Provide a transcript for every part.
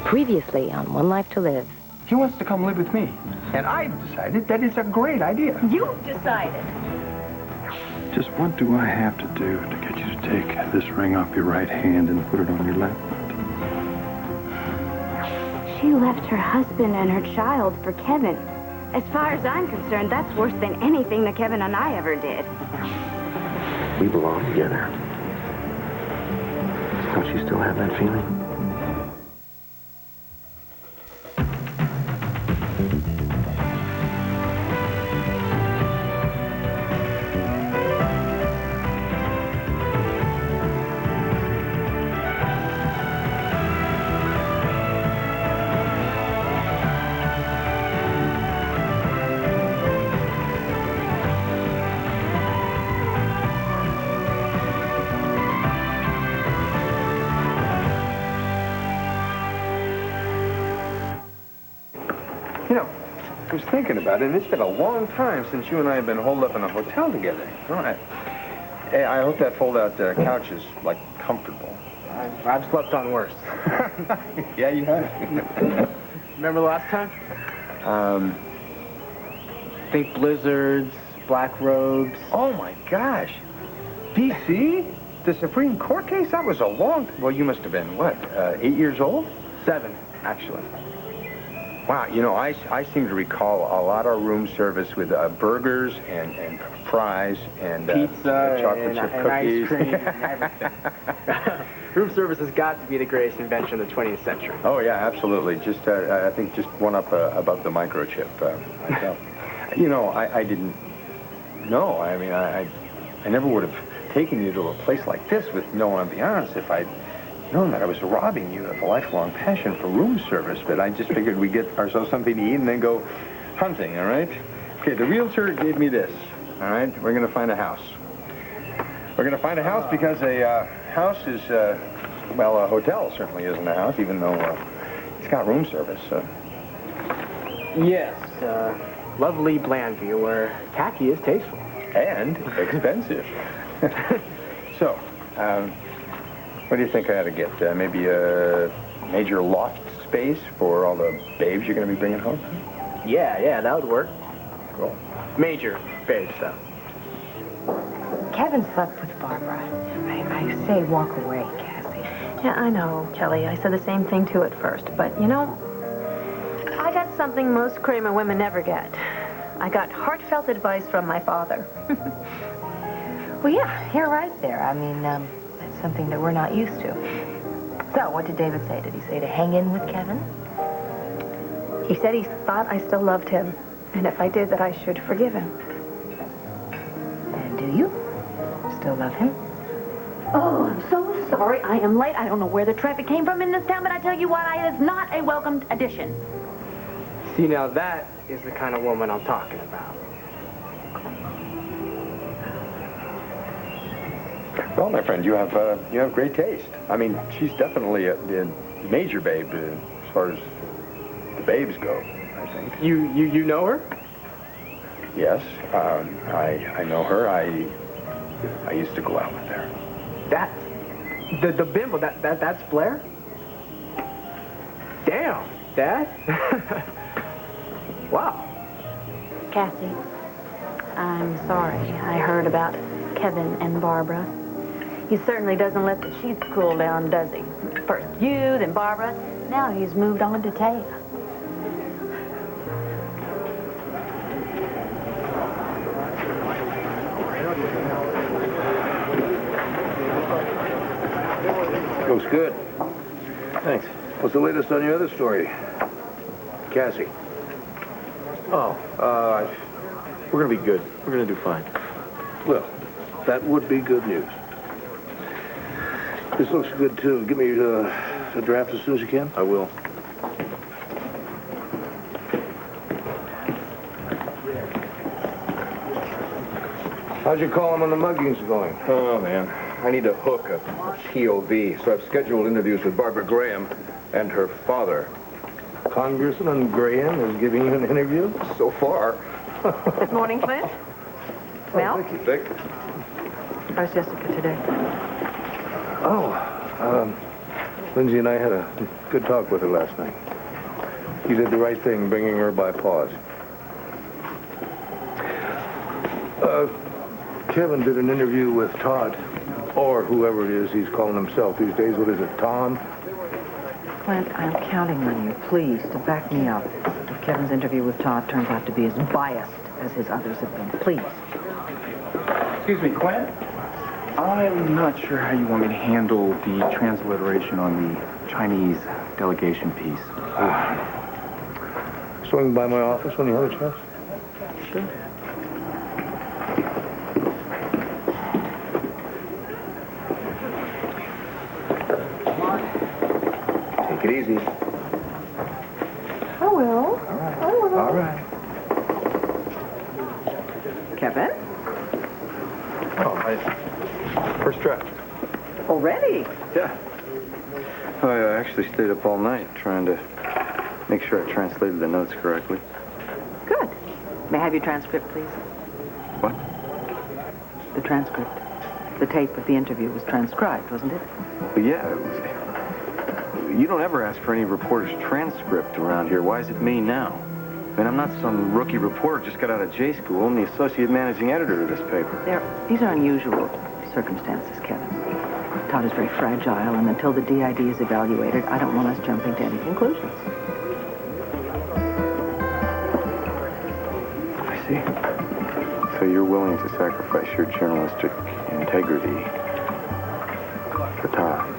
Previously on One Life to Live. He wants to come live with me. And I've decided that it's a great idea. You've decided. Just what do I have to do to get you to take this ring off your right hand and put it on your left? She left her husband and her child for Kevin. As far as I'm concerned, that's worse than anything that Kevin and I ever did. We belong together. Don't you still have that feeling? You know, I was thinking about it, and it's been a long time since you and I have been holed up in a hotel together. All right. Hey, I hope that fold-out couch is, like, comfortable. I've slept on worse. Yeah, you have. Remember last time? Think blizzards, black robes. Oh, my gosh. D.C.? The Supreme Court case? That was a long... Well, you must have been, what, 8 years old? 7, actually. Wow, you know, I seem to recall a lot of room service with burgers and fries and pizza chocolate chip and cookies. ice cream and everything. Room service has got to be the greatest invention of the 20th century. Oh, yeah, absolutely. Just, I think just one up above the microchip myself. You know, I didn't know. I mean, I never would have taken you to a place like this with no ambiance if I'd known that I was robbing you of a lifelong passion for room service, but I just figured we'd get ourselves something to eat and then go hunting, all right? Okay, the realtor gave me this, all right? We're going to find a house. We're going to find a house because a house is, well, a hotel certainly isn't a house, even though it's got room service. Yes, lovely Blandview, where khaki is tasteful. And expensive. So, what do you think I ought to get? Maybe a major loft space for all the babes you're going to be bringing home? Yeah, that would work. Cool. Major babes, though. Kevin slept with Barbara. I say walk away, Cassie. Yeah, I know, Kelly. I said the same thing too at first. But, you know, I got something most Kramer women never get. I got heartfelt advice from my father. Well, yeah, you're right there. I mean, that's something that we're not used to. So, what did David say? Did he say to hang in with Kevin? He said he thought I still loved him, and if I did, that I should forgive him. And do you still love him? Oh, I'm so sorry. I am late. I don't know where the traffic came from in this town, but I tell you what, I is not a welcomed addition. See, now that is the kind of woman I'm talking about. Well, my friend, you have great taste. I mean, she's definitely a major babe as far as the babes go, I think. You know her? Yes, I know her. I used to go out with her. That, the bimbo, that's Blair? Damn, Dad. Wow. Cassie, I'm sorry. I heard about Kevin and Barbara. He certainly doesn't let the sheets cool down, does he? First you, then Barbara. Now he's moved on to Taya. Looks good. Thanks. What's the latest on your other story? Cassie. Oh, we're going to be good. We're going to do fine. Well, that would be good news. This looks good, too. Give me a draft as soon as you can. I will. How's your column on the muggings going? Oh, man. I need to hook a POV, so I've scheduled interviews with Barbara Graham and her father. Congressman Graham is giving you an interview? So far. Good morning, Clint. Well? Thank you, Vic. How's Jessica today? Oh, Lindsay and I had a good talk with her last night. You did the right thing, bringing her by paws. Kevin did an interview with Todd, or whoever it is he's calling himself these days. What is it, Tom? Clint, I'm counting on you, please, to back me up if Kevin's interview with Todd turns out to be as biased as his others have been. Please. Excuse me, Clint? I'm not sure how you want me to handle the transliteration on the Chinese delegation piece. Swing by my office when you have a chance. Sure. Take it easy. I will. All right. Kevin? Oh, first draft. Already? Yeah. Oh, I actually stayed up all night trying to make sure I translated the notes correctly. Good. May I have your transcript, please? What? The transcript. The tape of the interview was transcribed, wasn't it? Well, yeah, it was. You don't ever ask for any reporter's transcript around here. Why is it me now? I mean, I'm not some rookie reporter just got out of J school. I'm the associate managing editor of this paper. These are unusual circumstances, Kevin. Todd is very fragile, and until the DID is evaluated, I don't want us jumping to any conclusions. I see. So you're willing to sacrifice your journalistic integrity for Todd?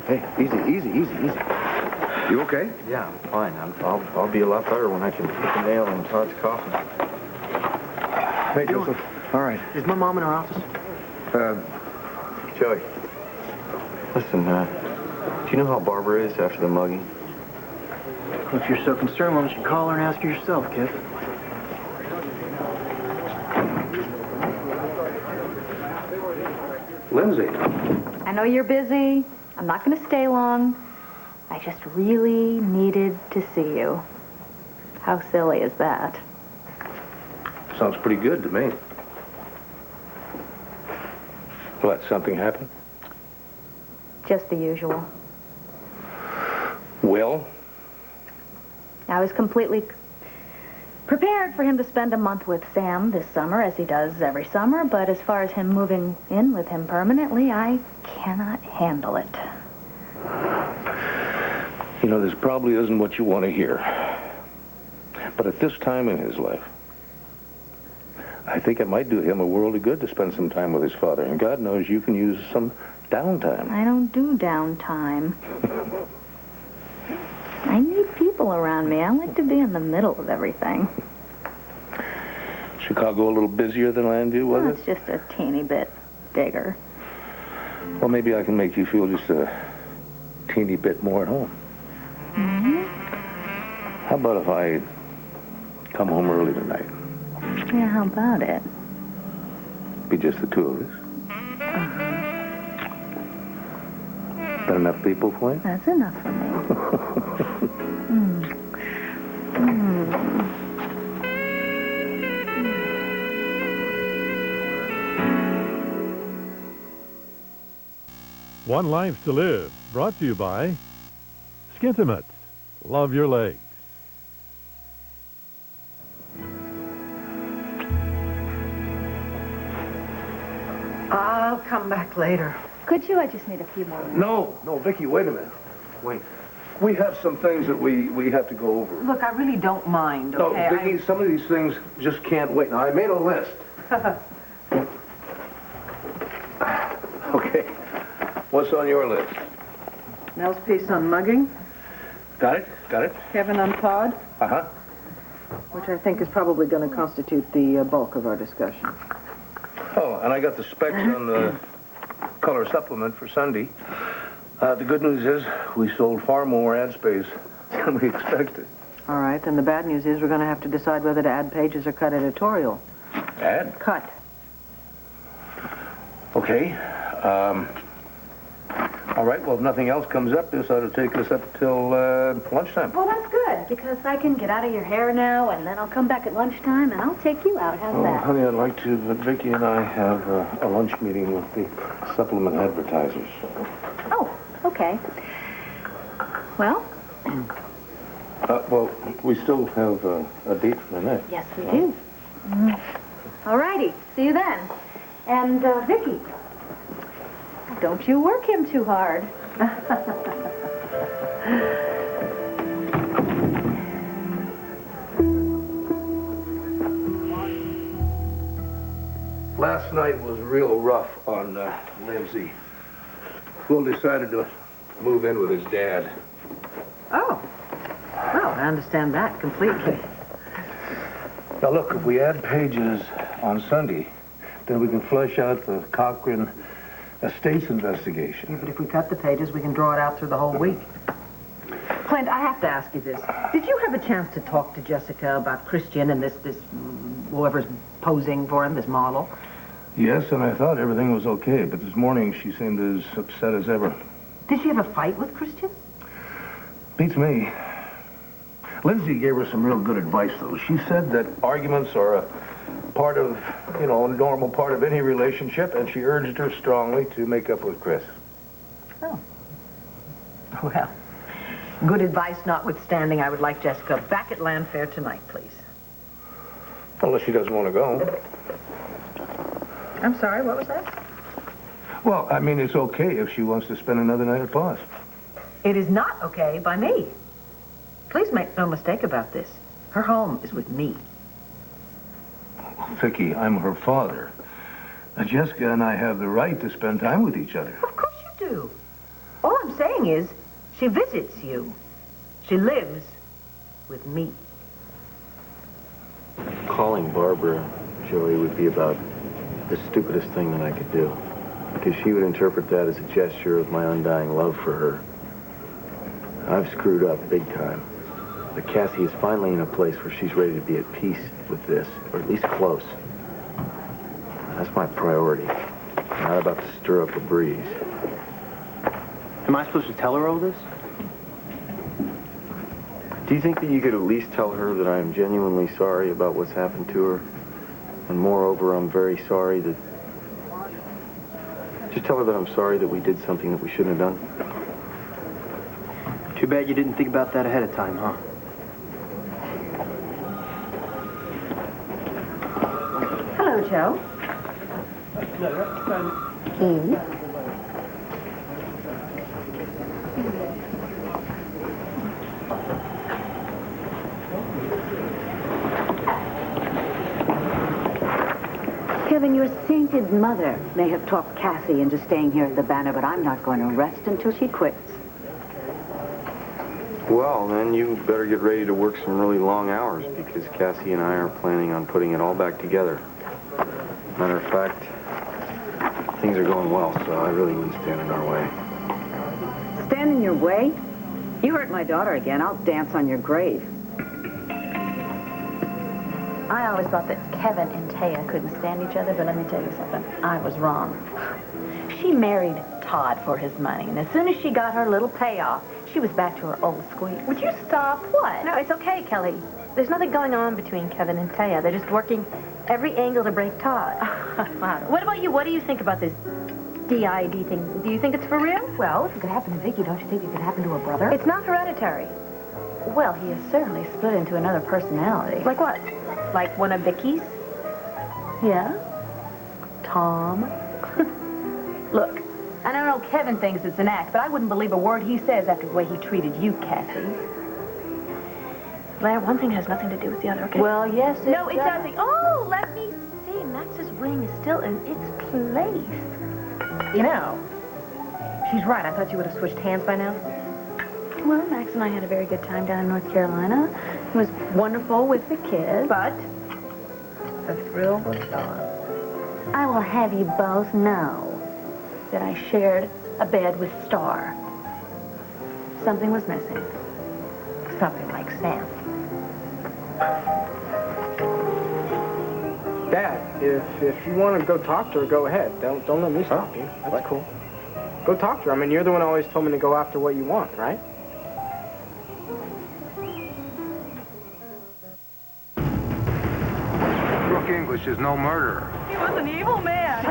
Hey, easy. You okay? Yeah, I'm fine. I'll be a lot better when I can put the nail in Todd's coffin. Hey, Joseph. All right. Is my mom in her office? Joey, listen, do you know how Barbara is after the mugging? Well, if you're so concerned, why don't you call her and ask her yourself, kid? Lindsay. I know you're busy. I'm not going to stay long. I just really needed to see you. How silly is that? Sounds pretty good to me. What, something happened? Just the usual. Well? I was completely prepared for him to spend a month with Sam this summer, as he does every summer, but as far as him moving in with him permanently, I cannot handle it. You know, this probably isn't what you want to hear. But at this time in his life, I think it might do him a world of good to spend some time with his father. And God knows you can use some downtime. I don't do downtime. I need people around me. I like to be in the middle of everything. Chicago a little busier than Landview, was It's just a teeny bit bigger. it? Well, maybe I can make you feel just a teeny bit more at home. Mm-hmm. How about if I come home early tonight? Yeah, how about it? Be just the two of us. That enough people for you? That's enough for me. One Life to Live, brought to you by Skintimates. Love your legs. I'll come back later. Could you? I just need a few more minutes. No, Vicki, wait a minute. Wait. We have some things that we have to go over. Look, I really don't mind, okay? No, Vicki, some of these things just can't wait. Now, I made a list. Okay. What's on your list? Nell's piece on mugging, Got it? Kevin on Todd, Uh-huh. which I think is probably going to constitute the bulk of our discussion. Oh, and I got the specs on the color supplement for Sunday. The good news is we sold far more ad space than we expected. All right, then the bad news is we're going to have to decide whether to add pages or cut editorial. Add? Cut. Okay. All right, well, if nothing else comes up, this ought to take us up till lunchtime. Well, that's good, because I can get out of your hair now, and then I'll come back at lunchtime, and I'll take you out. How's that? Honey, I'd like to, but Vicki and I have a lunch meeting with the supplement advertisers. Oh, okay. Well? Well, we still have a date for the next. Yes, we do. All righty. See you then. And, Vicki, don't you work him too hard. Last night was real rough on Lindsay. Will decided to move in with his dad. Oh. Well, I understand that completely. Now, look, if we add pages on Sunday, then we can flesh out the Cochran estates investigation. But if we cut the pages, we can draw it out through the whole week. Clint, I have to ask you this. Did you have a chance to talk to Jessica about Christian and this whoever's posing for him, this model? Yes, and I thought everything was okay, but this morning she seemed as upset as ever. Did she have a fight with Christian? Beats me. Lindsay gave her some real good advice, though. She said that arguments are a part of, a normal part of any relationship, and she urged her strongly to make up with Chris. Oh. Well, good advice notwithstanding, I would like Jessica back at Landfair tonight, please. Unless she doesn't want to go. I'm sorry, what was that? Well, I mean, it's okay if she wants to spend another night at Pa's. It is not okay by me. Please make no mistake about this. Her home is with me. Vicki, I'm her father. Now, Jessica and I have the right to spend time with each other. Of course you do. All I'm saying is, she visits you. She lives with me. Calling Barbara, Joey, would be about the stupidest thing that I could do. Because she would interpret that as a gesture of my undying love for her. I've screwed up big time. But Cassie is finally in a place where she's ready to be at peace with this, or at least close. That's my priority. I'm not about to stir up a breeze. Am I supposed to tell her all this? Do you think that you could at least tell her that I am genuinely sorry about what's happened to her? And moreover, I'm very sorry that... Just tell her that I'm sorry that we did something that we shouldn't have done. Too bad you didn't think about that ahead of time, huh? Hello, Joe. Kevin, your sainted mother may have talked Cassie into staying here at the Banner, but I'm not going to rest until she quits. Well, then you better get ready to work some really long hours because Cassie and I are planning on putting it all back together. Matter of fact, things are going well, so I really wouldn't stand in our way. Stand in your way? You hurt my daughter again, I'll dance on your grave. I always thought that Kevin and Taya couldn't stand each other, but let me tell you something. I was wrong. She married Todd for his money, and as soon as she got her little payoff, she was back to her old squeak. Would you stop? What? No, it's okay, Kelly. There's nothing going on between Kevin and Taya. They're just working every angle to break Todd. What about you? What do you think about this DID thing? Do you think it's for real? Well, if it could happen to Vicky, don't you think it could happen to her brother? It's not hereditary. Well, he has certainly split into another personality. Like what? Like one of Vicky's? Yeah? Tom? Look, I don't know Kevin thinks it's an act, but I wouldn't believe a word he says after the way he treated you, Cassie. Blair, one thing has nothing to do with the other, okay? Well, yes, it No, it doesn't. Oh, let me see. Max's ring is still in its place. You know, she's right. I thought you would have switched hands by now. Well, Max and I had a very good time down in North Carolina. It was wonderful with the kids. But the thrill was gone. I will have you both know that I shared a bed with Star. Something was missing. Something like Sam. If you want to go talk to her, go ahead. Don't let me stop you. That's cool. Go talk to her. I mean, you're the one who always told me to go after what you want, right? Brooke English is no murderer. He was an evil man.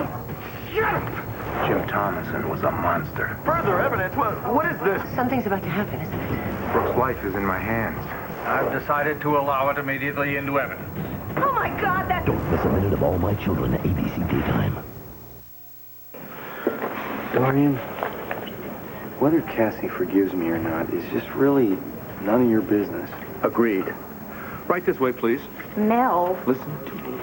Shut up! Jim Thomason was a monster. Further evidence? What is this? Something's about to happen, isn't it? Brooke's life is in my hands. I've decided to allow it immediately into evidence. Oh, my God, that... Don't miss a minute of All My Children at ABC Daytime. Dorian, whether Cassie forgives me or not is just really none of your business. Agreed. Right this way, please. Mel. Listen to me.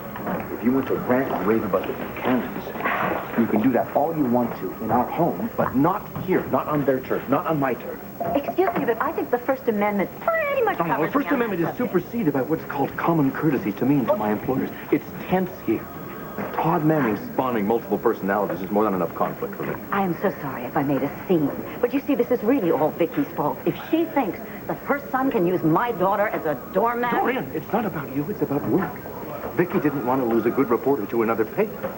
If you want to rant and rave about the Buchanans, you can do that all you want to in our home, but not here, not on their turf, not on my turf. Excuse me, but I think the First Amendment pretty much covers the First Amendment is superseded by what's called common courtesy to me and to my employers. It's tense here. Todd Manning spawning multiple personalities is more than enough conflict for me. I am so sorry if I made a scene. But you see, this is really all Vicky's fault. If she thinks that her son can use my daughter as a doormat... Dorian, it's not about you, it's about work. Vicky didn't want to lose a good reporter to another paper.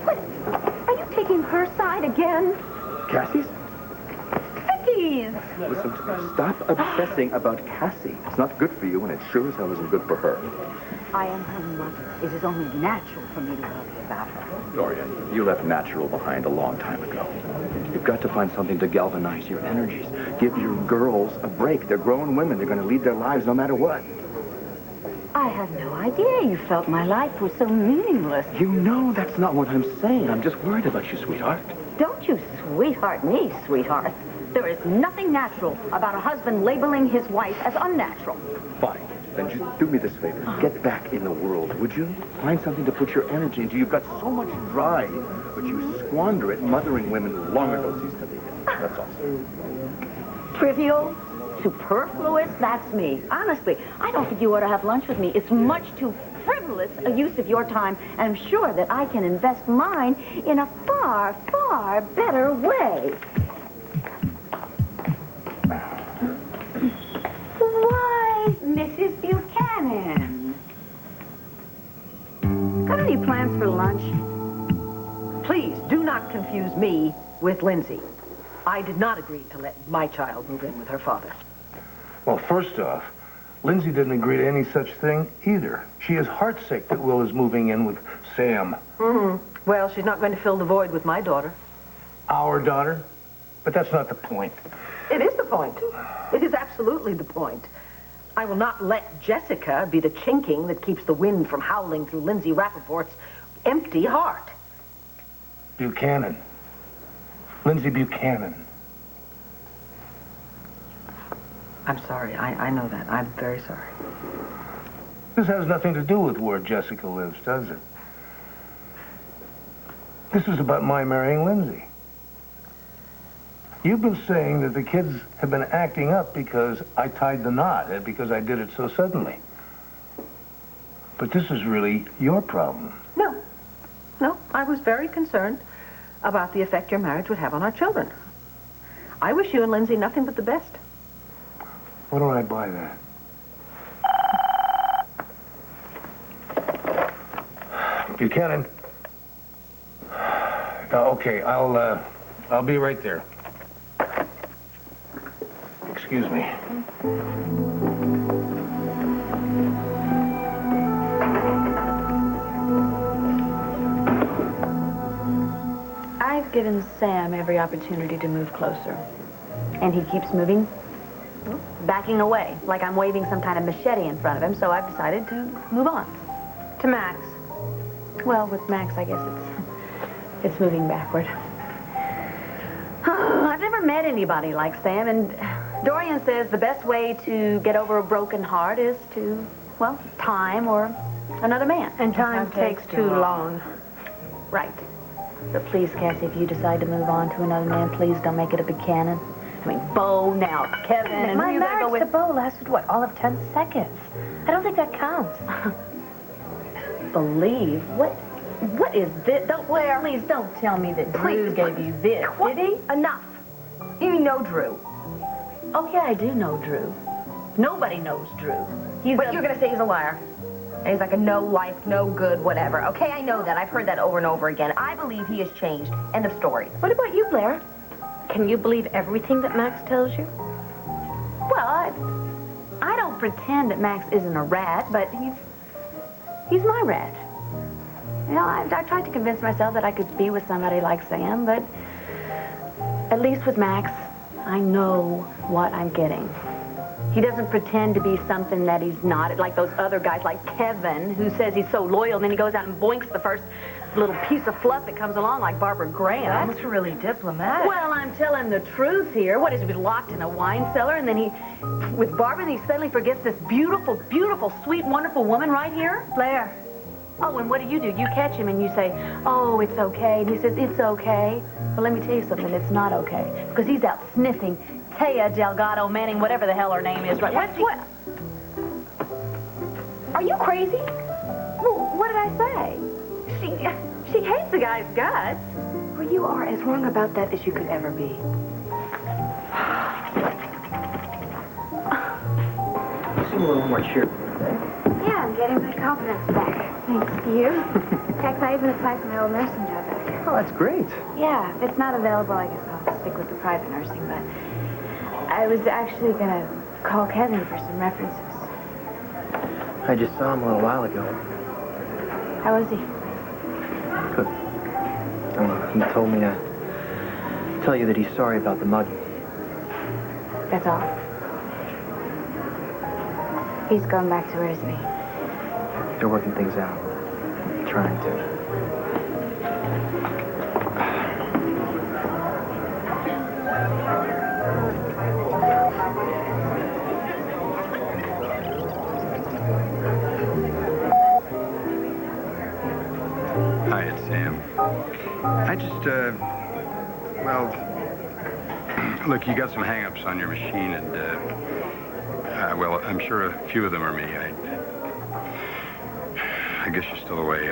What? Are you taking her side again? Cassie's? Vicky's! Listen to me. Stop obsessing about Cassie. It's not good for you, and it sure as hell isn't good for her. I am her mother. It is only natural for me to worry about her. Dorian, you left natural behind a long time ago. You've got to find something to galvanize your energies. Give your girls a break. They're grown women. They're going to lead their lives no matter what. I had no idea you felt my life was so meaningless. You know that's not what I'm saying. I'm just worried about you, sweetheart. Don't you sweetheart me, sweetheart. There is nothing natural about a husband labeling his wife as unnatural. Fine. Then just do me this favor. Get back in the world, would you? Find something to put your energy into. You've got so much drive, but you squander it mothering women who long ago ceased to be. That's all. Trivial, superfluous, that's me. Honestly, I don't think you ought to have lunch with me. It's much too frivolous a use of your time, and I'm sure that I can invest mine in a far, far better way. Why, Mrs. Buchanan? Got any plans for lunch? Please, do not confuse me with Lindsay. I did not agree to let my child move in with her father. Well, first off, Lindsay didn't agree to any such thing either. She is heartsick that Will is moving in with Sam. Mm-hmm. Well, she's not going to fill the void with my daughter. Our daughter? But that's not the point. It is the point. It is absolutely the point. I will not let Jessica be the chinking that keeps the wind from howling through Lindsay Rappaport's empty heart. Buchanan. Lindsay Buchanan. I'm sorry. I know that. I'm very sorry. This has nothing to do with where Jessica lives, does it? This is about my marrying Lindsay. You've been saying that the kids have been acting up because I tied the knot and because I did it so suddenly. But this is really your problem. No, I was very concerned about the effect your marriage would have on our children. I wish you and Lindsay nothing but the best. Why don't I buy that? Buchanan. Okay, I'll be right there. Excuse me. I've given Sam every opportunity to move closer. And he keeps moving, backing away, like I'm waving some kind of machete in front of him, so I've decided to move on. To Max. Well, with Max, I guess it's moving backward. I've never met anybody like Sam, and Dorian says the best way to get over a broken heart is to, well, time or another man. And time takes too long. Right. But please, Cassie, if you decide to move on to another man, please don't make it a Buchanan. I mean, Bo, now Kevin, and my who you gonna go marriage with? to Bo lasted, what, all of 10 seconds? I don't think that counts. Believe? What is this? Please don't tell me that Drew gave you this, did he? Enough. You know Drew. Oh, yeah, I do know Drew. Nobody knows Drew. But you're going to say he's a liar. And he's like a no life, no good, whatever. Okay, I know that. I've heard that over and over again. I believe he has changed. End of story. What about you, Blair? Can you believe everything that Max tells you? Well, I don't pretend that Max isn't a rat, but he's my rat. You know, I tried to convince myself that I could be with somebody like Sam, but at least with Max, I know what I'm getting. He doesn't pretend to be something that he's not, like those other guys like Kevin, who says he's so loyal, and then he goes out and boinks the first little piece of fluff that comes along, like Barbara Graham. That's really diplomatic. Well, I'm telling the truth here. What is he, locked in a wine cellar, and then with Barbara, and he suddenly forgets this beautiful, beautiful, sweet, wonderful woman right here? Blair. Oh, and what do? You catch him and you say, oh, it's okay. And he says, it's okay. Well, let me tell you something. It's not okay. Because he's out sniffing Taya Delgado Manning, whatever the hell her name is. Right? What? Are you crazy? Well, what did I say? She hates the guy's guts. Well, you are as wrong about that as you could ever be. You seem a little more cheerful today. Yeah, I'm getting my confidence back. Thanks to you. In fact, I even applied for my old nursing job back. Oh, that's great. Yeah, if it's not available, I guess I'll stick with the private nursing, but I was actually gonna call Kevin for some references. I just saw him a little while ago. How was he? Good. He told me to tell you that he's sorry about the mugging. That's all. He's going back to where, isn't he? They're working things out. Trying to. Hi, it's Sam. I just, well, look, you got some hang-ups on your machine, and, well, I'm sure a few of them are me. I guess you're still away.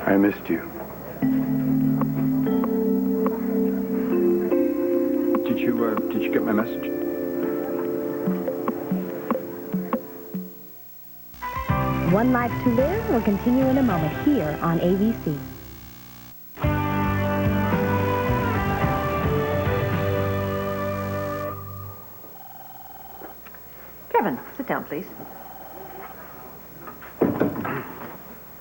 I missed you. Did you get my message? One Life to Live will continue in a moment here on ABC. Kevin, sit down, please.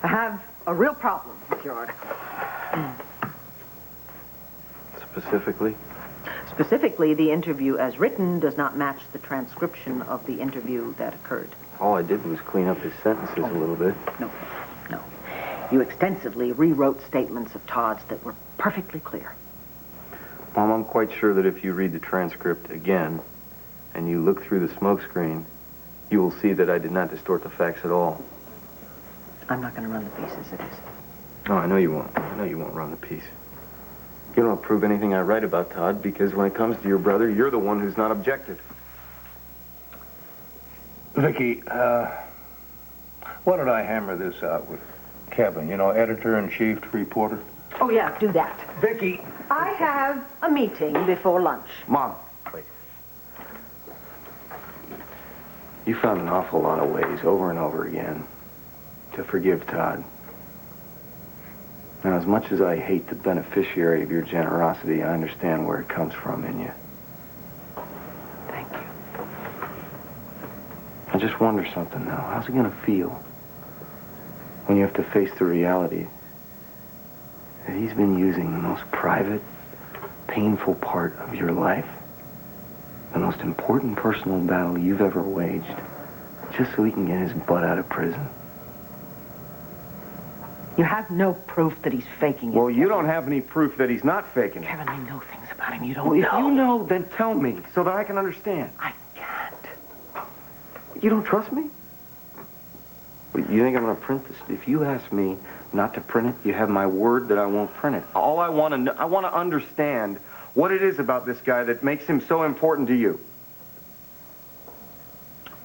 I have a real problem with your article. Specifically? Specifically, the interview as written does not match the transcription of the interview that occurred. All I did was clean up his sentences a little bit. No. You extensively rewrote statements of Todd's that were perfectly clear. Mom, I'm quite sure that if you read the transcript again and you look through the smoke screen, you will see that I did not distort the facts at all. I'm not going to run the piece as it is. No, I know you won't. I know you won't run the piece. You don't approve anything I write about Todd because when it comes to your brother, you're the one who's not objective. Vicky, why don't I hammer this out with Kevin, editor-in-chief, reporter? Oh, yeah, do that. Vicky! I have a meeting before lunch. Mom, wait. You found an awful lot of ways over and over again to forgive Todd. Now, as much as I hate the beneficiary of your generosity, I understand where it comes from in you. Thank you. I just wonder something now. How's it gonna feel when you have to face the reality that he's been using the most private, painful part of your life, the most important personal battle you've ever waged, just so he can get his butt out of prison? You have no proof that he's faking it. Well, you don't have any proof that he's not faking it. Kevin, I know things about him you don't Well, if know. you know, then tell me so that I can understand. I can't. You don't trust me? You think I'm going to print this? If you ask me not to print it, you have my word that I won't print it. All I want to understand what it is about this guy that makes him so important to you.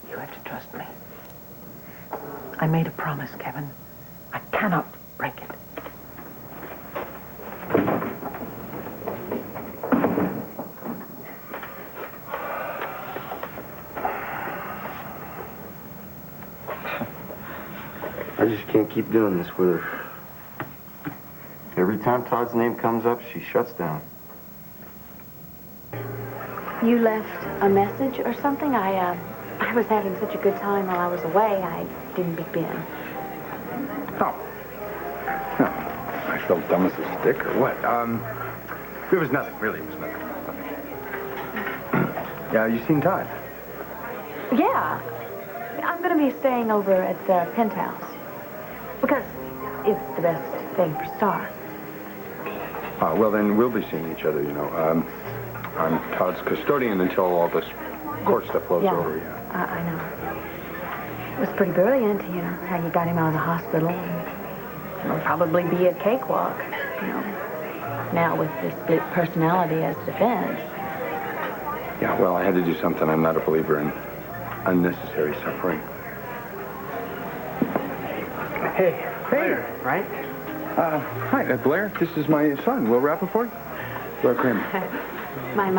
You have to trust me. I made a promise, Kevin. I cannot break it. I just can't keep doing this with her. Every time Todd's name comes up, she shuts down. You left a message or something? I was having such a good time while I was away, I didn't beep in. Oh. No. I felt dumb as a stick or what? It was nothing, really. It was nothing. Yeah, you seen Todd? Yeah. I'm going to be staying over at the penthouse. Because it's the best thing for Star. Well, then we'll be seeing each other, you know. I'm Todd's custodian until all this court stuff blows over, yeah. I know. It was pretty brilliant, you know, how you got him out of the hospital. It'll probably be a cakewalk, you know, now with the split personality as defense. Yeah, well, I had to do something. I'm not a believer in unnecessary suffering. Hey, Blair, right? Hi, Blair. This is my son, Will Rappaport. Blair Kramer. My.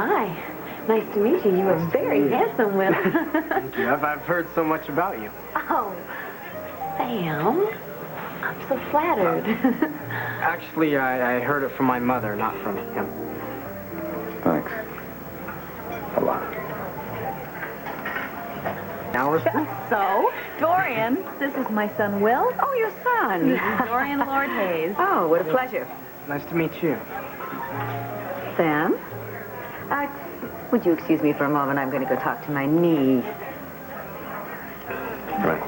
Nice to meet you. You are very handsome, Will. Thank you. I've heard so much about you. Oh, Sam. I'm so flattered. Actually, I heard it from my mother, not from him. Thanks. A lot. Now we're So, Dorian, this is my son, Will. Oh, your son. This is Dorian Lord Hayes. Oh, what a pleasure. Nice to meet you. Sam? Would you excuse me for a moment? I'm going to go talk to my niece. Right.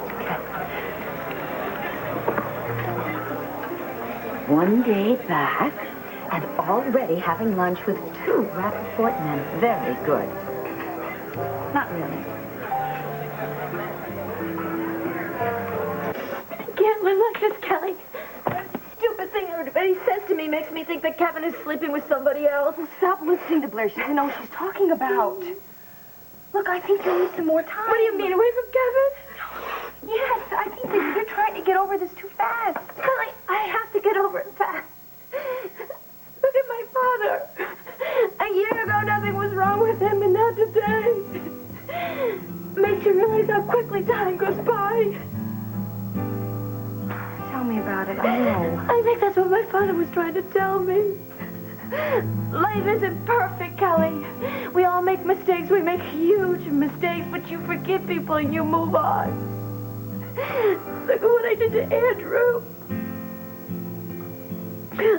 One day back, and already having lunch with 2 Rappaport men. Very good. Not really. I can't live like this, Kelly. That stupid thing everybody says to me makes me think that Kevin is sleeping with somebody else. Stop listening to Blair. She doesn't know what she's talking about. Look, I think you need some more time. What do you mean, away from Kevin? Yes, I think that you're trying to get over this too fast. Kelly, I have to get over it fast. Look at my father. A year ago, nothing was wrong with him, and now today. Makes you realize how quickly time goes by. Tell me about it. I know. I think that's what my father was trying to tell me. Life isn't perfect, Kelly. We all make mistakes. We make huge mistakes, but you forgive people and you move on. Look at what I did to Andrew.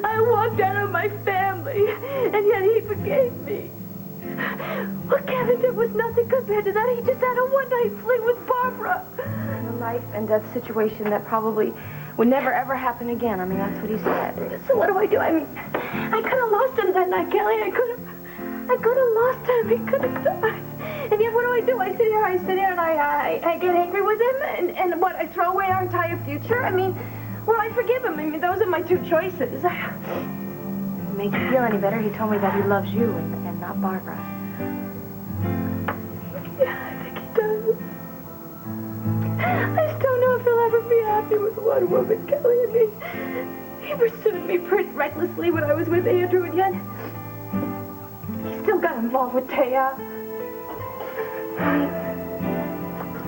I walked out of my family, and yet he forgave me. What Kevin did was nothing compared to that. He just had a one-night fling with Barbara. A life and death situation that probably would never, ever happen again. I mean, that's what he said. So what do? I mean, I could have lost him that night, Kelly. I could have lost him. He could have died. And yet, what do? I sit here and I get angry with him, and what, I throw away our entire future? I mean, well, I forgive him. I mean, those are my 2 choices. Make you feel any better? He told me that he loves you and not Barbara. Yeah, I think he does. I just don't know if he'll ever be happy with one woman, Kelly. I mean, he pursued me pretty recklessly when I was with Andrew, and yet he still got involved with Taya.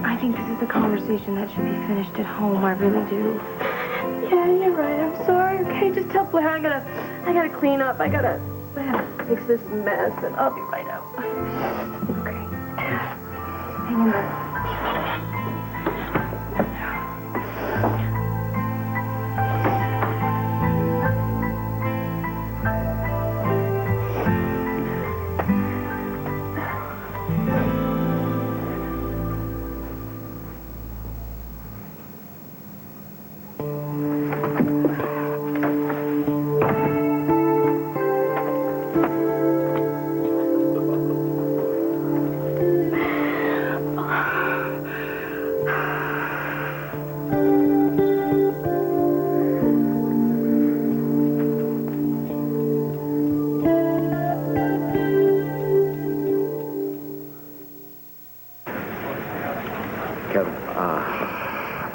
I think this is the conversation that should be finished at home. I really do. Yeah, you're right. I'm sorry. Okay, just tell Blair I gotta clean up. I gotta fix this mess, and I'll be right out. Okay. Hang in there.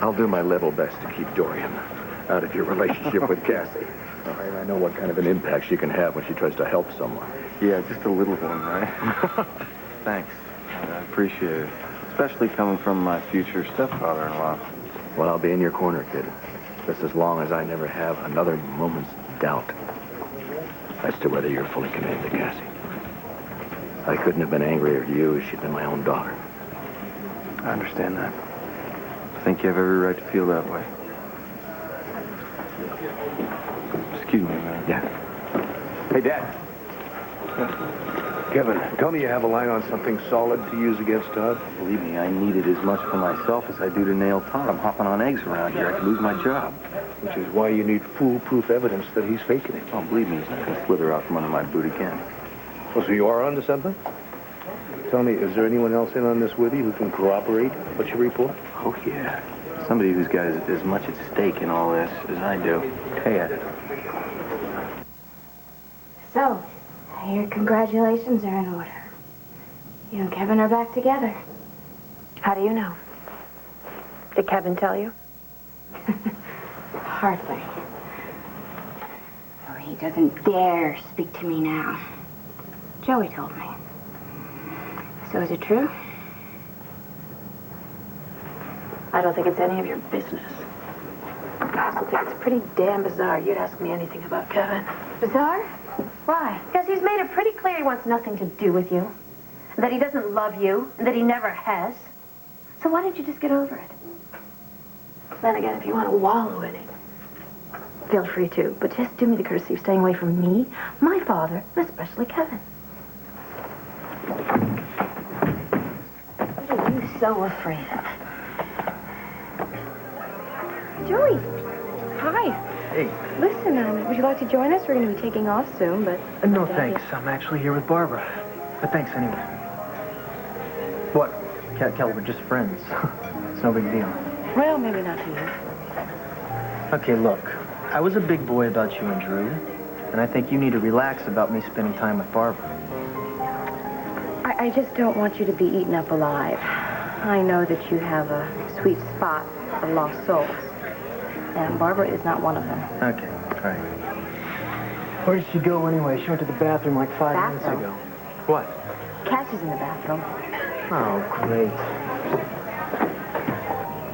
I'll do my level best to keep Dorian out of your relationship with Cassie. I know what kind of an impact she can have when she tries to help someone. Yeah, just a little one, right? Thanks. I appreciate it. Especially coming from my future stepfather-in-law. Well, I'll be in your corner, kid. Just as long as I never have another moment's doubt as to whether you're fully committed to Cassie. I couldn't have been angrier at you if she'd been my own daughter. I understand that. I think you have every right to feel that way. Excuse me, man. Yeah. Hey, Dad. Kevin, tell me you have a line on something solid to use against Todd. Believe me, I need it as much for myself as I do to nail Todd. I'm hopping on eggs around here. I could lose my job. Which is why you need foolproof evidence that he's faking it. Oh, believe me, he's not going to slither out from under my boot again. Oh, so you are onto something? Tell me, is there anyone else in on this with you who can corroborate what you report? Oh, yeah. Somebody who's got as much at stake in all this as I do. Ted. So, your congratulations are in order. You and Kevin are back together. How do you know? Did Kevin tell you? Hardly. Oh, he doesn't dare speak to me now. Joey told me. So is it true? I don't think it's any of your business. I also think it's pretty damn bizarre you'd ask me anything about Kevin. Bizarre? Why? Because he's made it pretty clear he wants nothing to do with you. That he doesn't love you, and that he never has. So why don't you just get over it? Then again, if you want to wallow in it, feel free to. But just do me the courtesy of staying away from me, my father, and especially Kevin. What are you so afraid of? Joey. Hi. Hey. Listen, would you like to join us? We're going to be taking off soon, but... No, thanks. I'm actually here with Barbara. But thanks anyway. What? Kelly, we're just friends. It's no big deal. Well, maybe not to you. Okay, look. I was a big boy about you and Drew, and I think you need to relax about me spending time with Barbara. I just don't want you to be eaten up alive. I know that you have a sweet spot for lost souls. And Barbara is not one of them. Okay, all right. Where did she go anyway? She went to the bathroom like 5 minutes ago. What? Cassie's in the bathroom. Oh, great.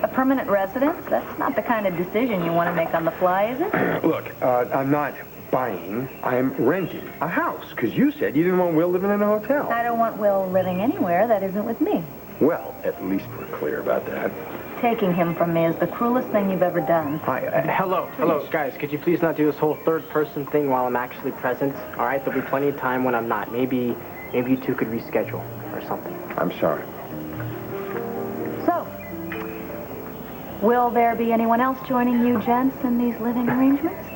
A permanent residence? That's not the kind of decision you want to make on the fly, is it? Look, I'm not buying. I'm renting a house, because you said you didn't want Will living in a hotel. I don't want Will living anywhere that isn't with me. Well, at least we're clear about that. Taking him from me is the cruelest thing you've ever done. Hi, Hello, guys. Could you please not do this whole third-person thing while I'm actually present? All right, there'll be plenty of time when I'm not. Maybe you two could reschedule or something. I'm sorry. So, will there be anyone else joining you, gents, in these living arrangements?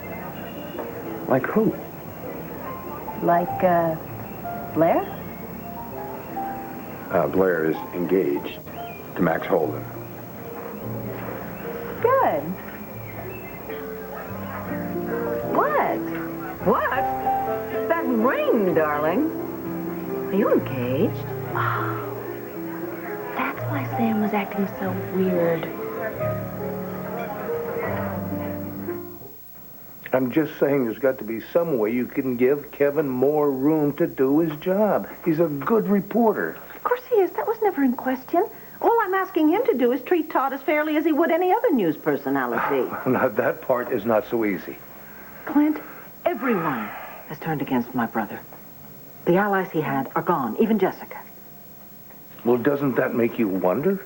Like who? Like, Blair? Blair is engaged to Max Holden. Good. What? What? That ring, darling. Are you engaged? That's why Sam was acting so weird. I'm just saying there's got to be some way you can give Kevin more room to do his job. He's a good reporter. Of course he is. That was never in question. All I'm asking him to do is treat Todd as fairly as he would any other news personality. Now, that part is not so easy. Clint, everyone has turned against my brother. The allies he had are gone, even Jessica. Well, doesn't that make you wonder?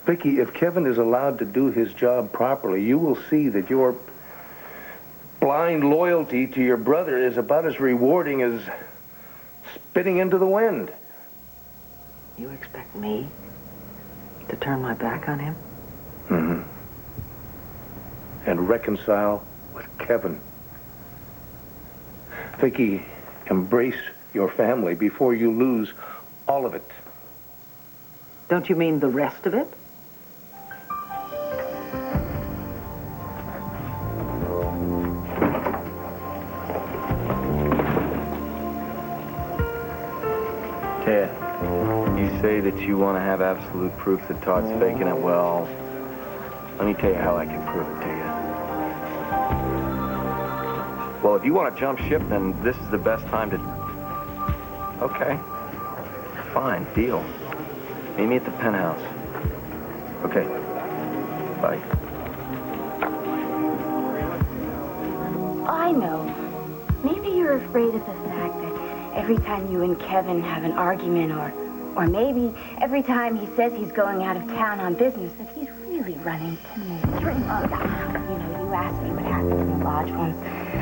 Vicki, if Kevin is allowed to do his job properly, you will see that your blind loyalty to your brother is about as rewarding as spitting into the wind. You expect me to turn my back on him? Mm-hmm. And reconcile with Kevin. Vicki, embrace your family before you lose all of it. Don't you mean the rest of it? Ted, you say that you want to have absolute proof that Todd's faking it. Well, let me tell you how I can prove it to you. Well, if you want to jump ship, then this is the best time to... Okay. Fine, deal. Meet me at the penthouse. Okay. Bye. afraid of the fact that every time you and Kevin have an argument, or maybe every time he says he's going out of town on business, that he's really running to me. You know, you asked me what happened in the lodge once.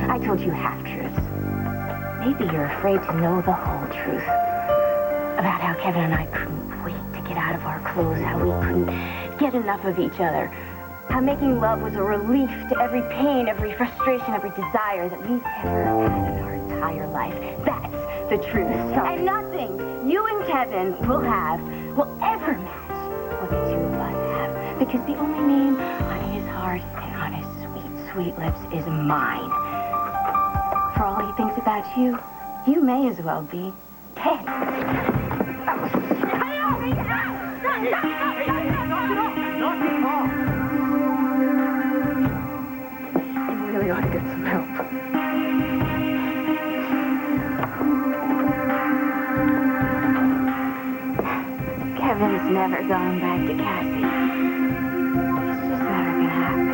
I told you half-truths. Maybe you're afraid to know the whole truth about how Kevin and I couldn't wait to get out of our clothes, how we couldn't get enough of each other, how making love was a relief to every pain, every frustration, every desire that we've ever had in our entire life. That's the truth. And nothing you and Kevin will ever match what the two of us have. Because the only name on his heart and on his sweet, sweet lips is mine. For all he thinks about you, you may as well be dead. You really ought to get some help. Kevin's never going back to Cassie. It's just never gonna happen.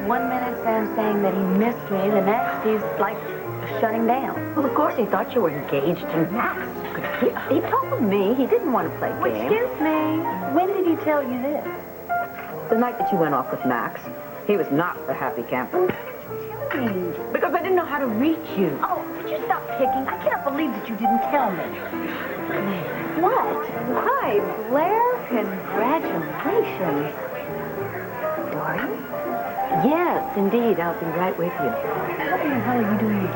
One minute Sam's saying that he missed me, the next he's like shutting down. Well, of course he thought you were engaged to Max. He told me he didn't want to play games. Excuse me, when did he tell you this? The night that you went off with Max, he was not a happy camper. Because I didn't know how to reach you. Oh, would you stop picking? I can't believe that you didn't tell me. What? Hi, Blair. Congratulations. Dorian? Yes, indeed. I'll be right with you. What in the hell are you doing with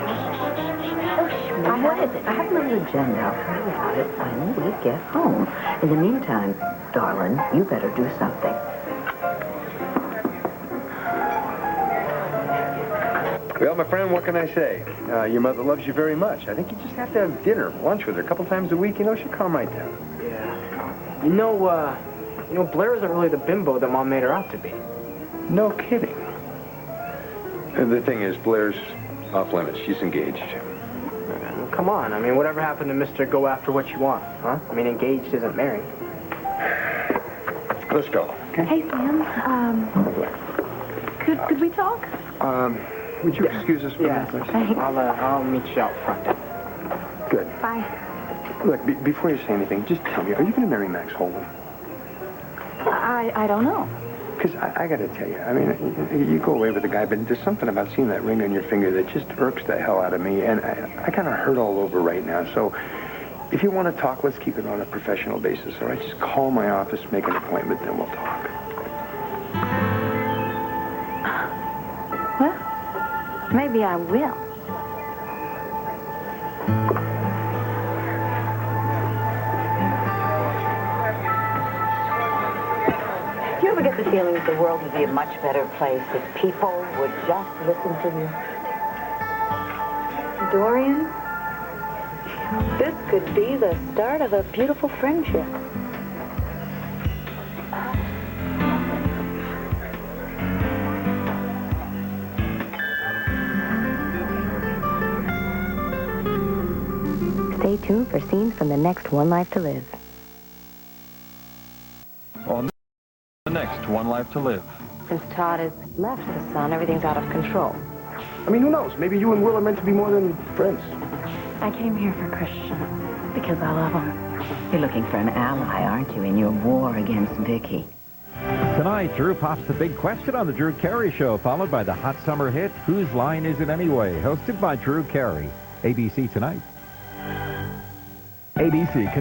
What is it? I have a little agenda. I'll tell you about it when we get home. In the meantime, darling, you better do something. Well, my friend, what can I say? Your mother loves you very much. I think you just have to have dinner, lunch with her a couple times a week. You know, she'll calm right down. Yeah. You know, Blair isn't really the bimbo that Mom made her out to be. No kidding. The thing is, Blair's off limits. She's engaged. Well, come on. I mean, whatever happened to Mr. Go After What You Want, huh? I mean, engaged isn't married. Let's go. Okay. Hey, Sam. Could we talk? Would you excuse us for a minute, please? Thanks. I'll meet you out front. Good. Bye. Look, before you say anything, just tell me, are you going to marry Max Holden? I don't know. Because I got to tell you, I mean, you go away with the guy, but there's something about seeing that ring on your finger that just irks the hell out of me, and I kind of hurt all over right now. So if you want to talk, let's keep it on a professional basis, all right? Just call my office, make an appointment, then we'll talk. Well, maybe I will. Do you ever get the feeling that the world would be a much better place if people would just listen to you? Dorian, this could be the start of a beautiful friendship. Stay tuned for scenes from the next One Life to Live. On the next One Life to Live. Since Todd has left the son, everything's out of control. I mean, who knows? Maybe you and Will are meant to be more than friends. I came here for Christian because I love him. You're looking for an ally, aren't you, in your war against Vicky? Tonight, Drew pops the big question on the Drew Carey Show, followed by the hot summer hit, Whose Line Is It Anyway? Hosted by Drew Carey. ABC Tonight. ABC,